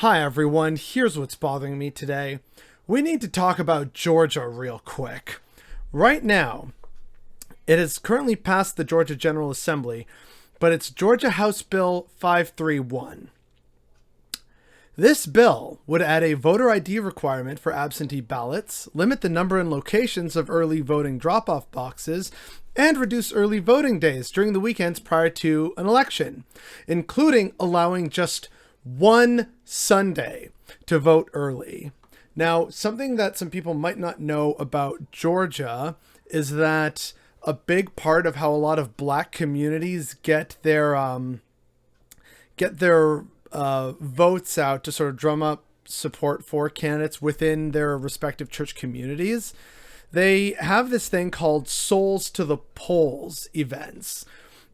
Hi everyone, here's what's bothering me today. We need to talk about Georgia real quick. Right now, it has currently passed the Georgia General Assembly, but it's Georgia House Bill 531. This bill would add a voter ID requirement for absentee ballots, limit the number and locations of early voting drop-off boxes, and reduce early voting days during the weekends prior to an election, including allowing just one Sunday to vote early. Now, something that some people might not know about Georgia is that a big part of how a lot of black communities get their votes out to sort of drum up support for candidates within their respective church communities, they have this thing called Souls to the Polls events,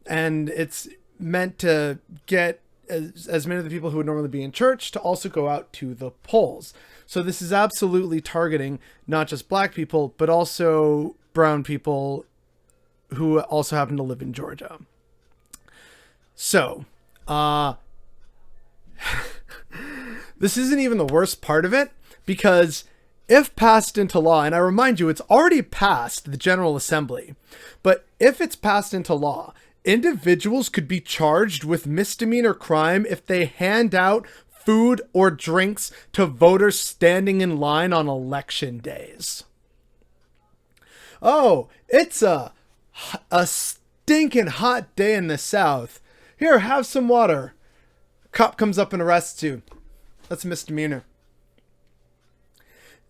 and it's meant to get as many of the people who would normally be in church to also go out to the polls. So this is absolutely targeting not just black people, but also brown people who also happen to live in Georgia. So, this isn't even the worst part of it, because if passed into law, and I remind you, it's already passed the General Assembly, but if it's passed into law, individuals could be charged with misdemeanor crime if they hand out food or drinks to voters standing in line on election days. Oh, it's a stinking hot day in the South. Here, have some water. Cop comes up and arrests you. That's a misdemeanor.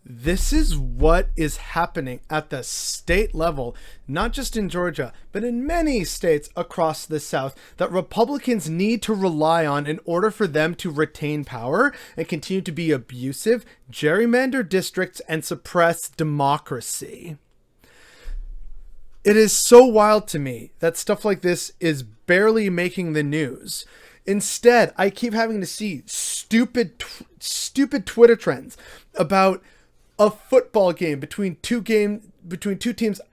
This is what is happening at the state level, not just in Georgia, but in many states across the South, that Republicans need to rely on in order for them to retain power and continue to be abusive, gerrymander districts, and suppress democracy. It is so wild to me that stuff like this is barely making the news. Instead, I keep having to see stupid Twitter trends about a football game between two teams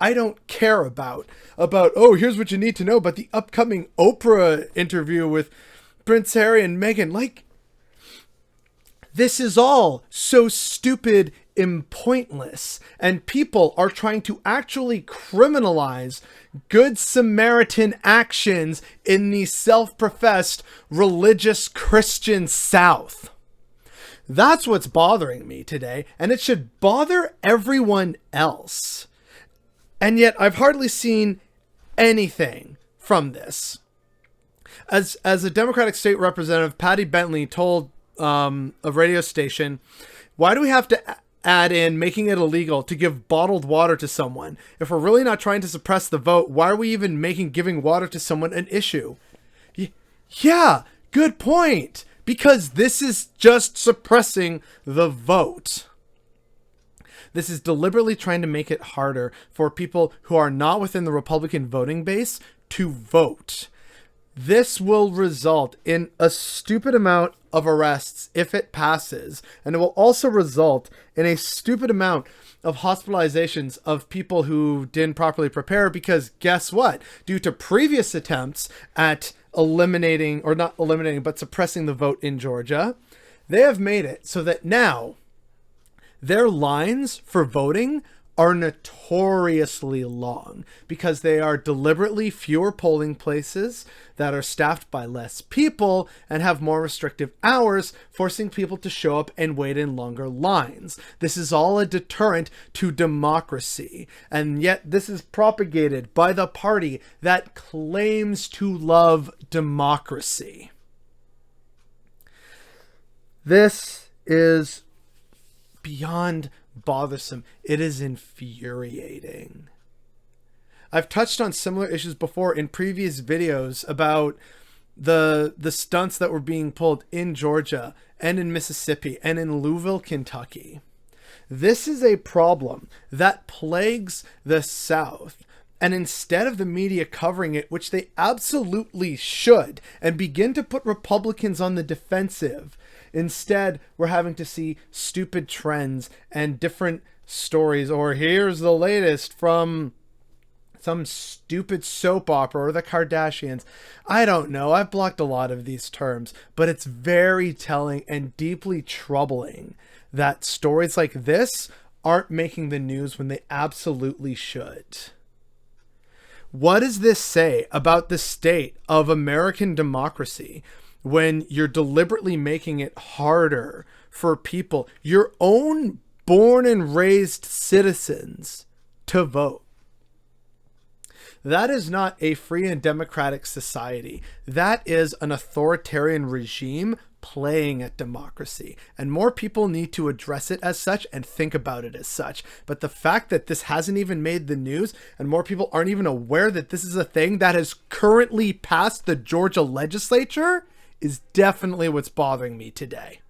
I don't care about, oh, here's what you need to know about the upcoming Oprah interview with Prince Harry and Meghan. Like, this is all so stupid and pointless, and people are trying to actually criminalize Good Samaritan actions in the self-professed religious Christian South. That's what's bothering me today, and it should bother everyone else. And yet I've hardly seen anything from this. As a Democratic state representative, Patty Bentley told a radio station, why do we have to add in making it illegal to give bottled water to someone? If we're really not trying to suppress the vote, why are we even making giving water to someone an issue? Yeah, good point. Because this is just suppressing the vote. This is deliberately trying to make it harder for people who are not within the Republican voting base to vote. This will result in a stupid amount of arrests if it passes, and it will also result in a stupid amount of hospitalizations of people who didn't properly prepare, because guess what? Due to previous attempts at suppressing the vote in Georgia, they have made it so that now their lines for voting are notoriously long, because they are deliberately fewer polling places that are staffed by less people and have more restrictive hours, forcing people to show up and wait in longer lines. This is all a deterrent to democracy, and yet this is propagated by the party that claims to love democracy. This is beyond bothersome. It is infuriating. I've touched on similar issues before in previous videos about the stunts that were being pulled in Georgia and in Mississippi and in Louisville, Kentucky. This is a problem that plagues the South. And instead of the media covering it, which they absolutely should, and begin to put Republicans on the defensive, instead we're having to see stupid trends and different stories. Or here's the latest from some stupid soap opera or the Kardashians. I don't know. I've blocked a lot of these terms, but it's very telling and deeply troubling that stories like this aren't making the news when they absolutely should. What does this say about the state of American democracy when you're deliberately making it harder for people, your own born and raised citizens, to vote? That is not a free and democratic society. That is an authoritarian regime playing at democracy. And more people need to address it as such and think about it as such. But the fact that this hasn't even made the news and more people aren't even aware that this is a thing that has currently passed the Georgia legislature is definitely what's bothering me today.